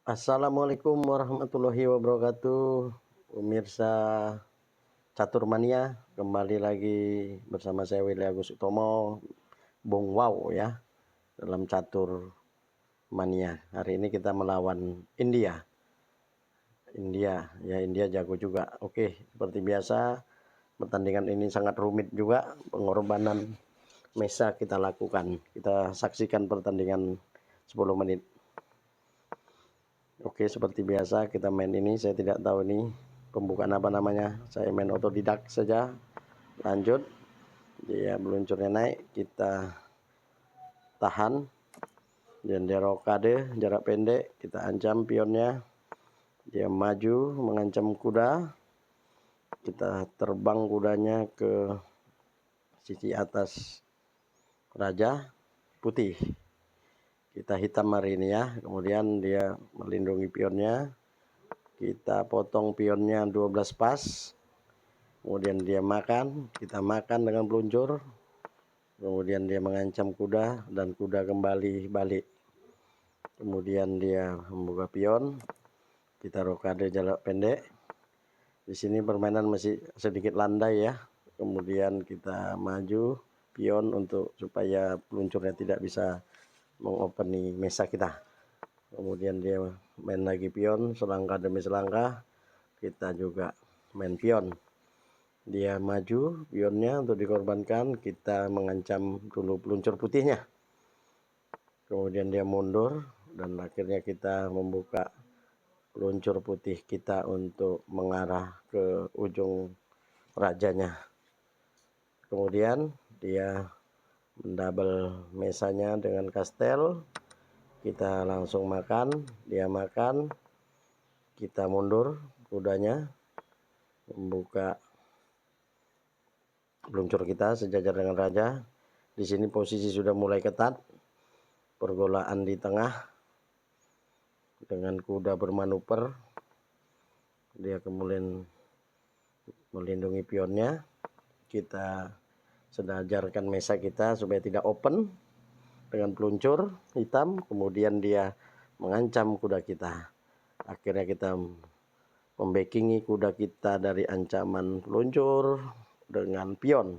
Assalamualaikum warahmatullahi wabarakatuh. Pemirsa Catur Mania, kembali lagi bersama saya Willy Agus Utomo, Bung Wow ya, dalam Catur Mania. Hari ini kita melawan India. India jago juga. Oke, seperti biasa, pertandingan ini sangat rumit juga, pengorbanan mesa kita lakukan. Kita saksikan pertandingan 10 menit. Oke, seperti biasa kita main ini, saya tidak tahu ini pembukaan apa namanya. Saya main otodidak saja. Lanjut. Dia meluncurnya naik, kita tahan. Dan dia rokade jarak pendek, kita ancam pionnya. Dia maju mengancam kuda. Kita terbang kudanya ke sisi atas raja putih. Kita hitam hari ini ya. Kemudian dia melindungi pionnya. Kita potong pionnya 12 pas. Kemudian dia makan, kita makan dengan peluncur. Kemudian dia mengancam kuda dan kuda kembali balik. Kemudian dia membuka pion. Kita rokade jarak pendek. Di sini permainan masih sedikit landai ya. Kemudian kita maju pion untuk supaya peluncurnya tidak bisa mengopeni mesa kita. Kemudian dia main lagi pion selangkah demi selangkah. Kita juga main pion. Dia maju pionnya untuk dikorbankan, kita mengancam dulu peluncur putihnya. Kemudian dia mundur dan akhirnya kita membuka peluncur putih kita untuk mengarah ke ujung rajanya. Kemudian dia mendouble mesanya dengan kastel. Kita langsung makan, dia makan. Kita mundur kudanya, membuka peluncur kita sejajar dengan raja. Di sini posisi sudah mulai ketat. Pergolaan di tengah dengan kuda bermanuver. Dia kemudian melindungi pionnya. Kita sedajarkan mesa kita supaya tidak open dengan peluncur hitam. Kemudian dia mengancam kuda kita. Akhirnya kita membackingi kuda kita dari ancaman peluncur dengan pion.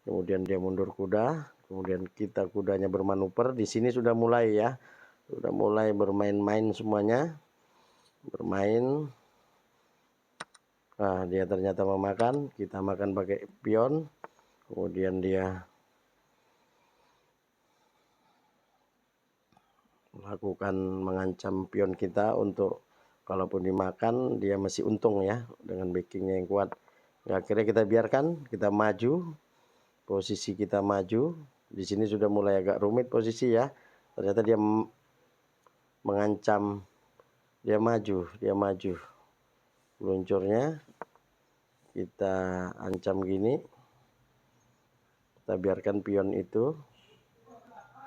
Kemudian dia mundur kuda. Kemudian kita kudanya bermanuver. Di sini sudah mulai ya. Sudah mulai bermain-main semuanya. Bermain. Nah, dia ternyata memakan. Kita makan pakai pion. Kemudian dia melakukan mengancam pion kita untuk kalaupun dimakan dia masih untung ya dengan backingnya yang kuat. Ya, akhirnya kita biarkan, kita maju. Posisi kita maju. Di sini sudah mulai agak rumit posisi ya. Ternyata dia mengancam, dia maju. Peluncurnya kita ancam gini. Kita biarkan pion itu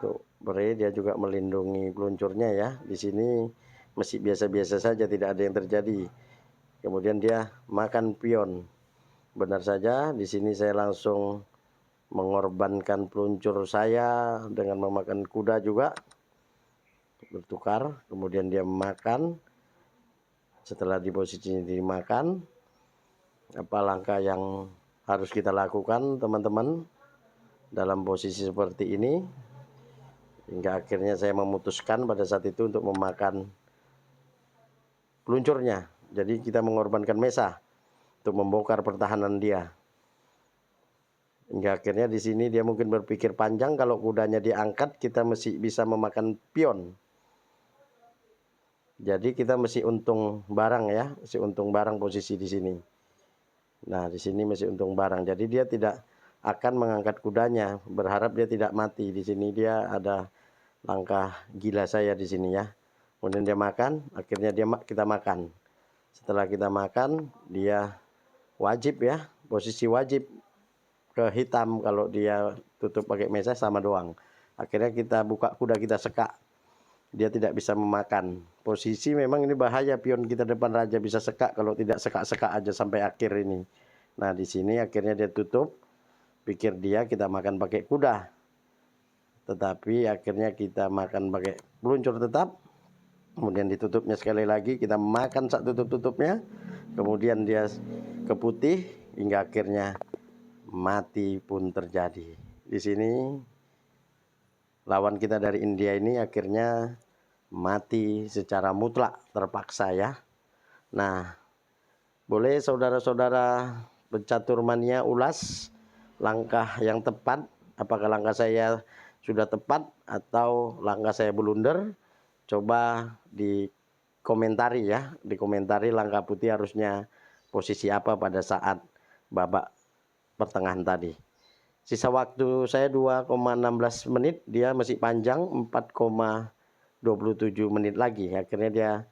tuh beri, dia juga melindungi peluncurnya ya. Di sini masih biasa-biasa saja, tidak ada yang terjadi. Kemudian dia makan pion. Benar saja, di sini saya langsung mengorbankan peluncur saya dengan memakan kuda juga. Bertukar, kemudian dia makan. Setelah di posisinya dimakan, apa langkah yang harus kita lakukan teman-teman dalam posisi seperti ini? Hingga akhirnya saya memutuskan pada saat itu untuk memakan peluncurnya. Jadi kita mengorbankan mesa untuk membongkar pertahanan dia. Hingga akhirnya di sini dia mungkin berpikir panjang, kalau kudanya diangkat kita mesti bisa memakan pion. Jadi kita mesti untung barang ya, mesti untung barang posisi di sini. Nah, di sini mesti untung barang. Jadi dia tidak akan mengangkat kudanya, berharap dia tidak mati. Di sini dia ada langkah gila saya di sini ya. Kemudian dia makan, akhirnya kita makan. Setelah kita makan, dia wajib ya, posisi wajib ke hitam. Kalau dia tutup pakai mesa sama doang. Akhirnya kita buka kuda, kita sekak. Dia tidak bisa memakan. Posisi memang ini bahaya, pion kita depan raja bisa sekak kalau tidak sekak-sekak aja sampai akhir ini. Nah, di sini akhirnya dia tutup. Pikir dia kita makan pakai kuda. Tetapi akhirnya kita makan pakai peluncur tetap. kemudian ditutupnya sekali lagi, kita makan sak tutup-tutupnya, kemudian dia ke putih hingga akhirnya mati pun terjadi. Di sini lawan kita dari India ini akhirnya mati secara mutlak, terpaksa ya. Nah, boleh saudara-saudara pecatur mania ulas langkah yang tepat, apakah langkah saya sudah tepat atau langkah saya blunder? Coba dikomentari ya, dikomentari langkah putih harusnya posisi apa pada saat babak pertengahan tadi. Sisa waktu saya 2,16 menit, dia masih panjang 4,27 menit lagi. Akhirnya dia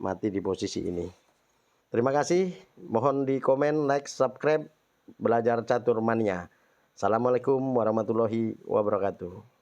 mati di posisi ini. Terima kasih, mohon di komen, like, subscribe Belajar Catur Mania. Assalamualaikum warahmatullahi wabarakatuh.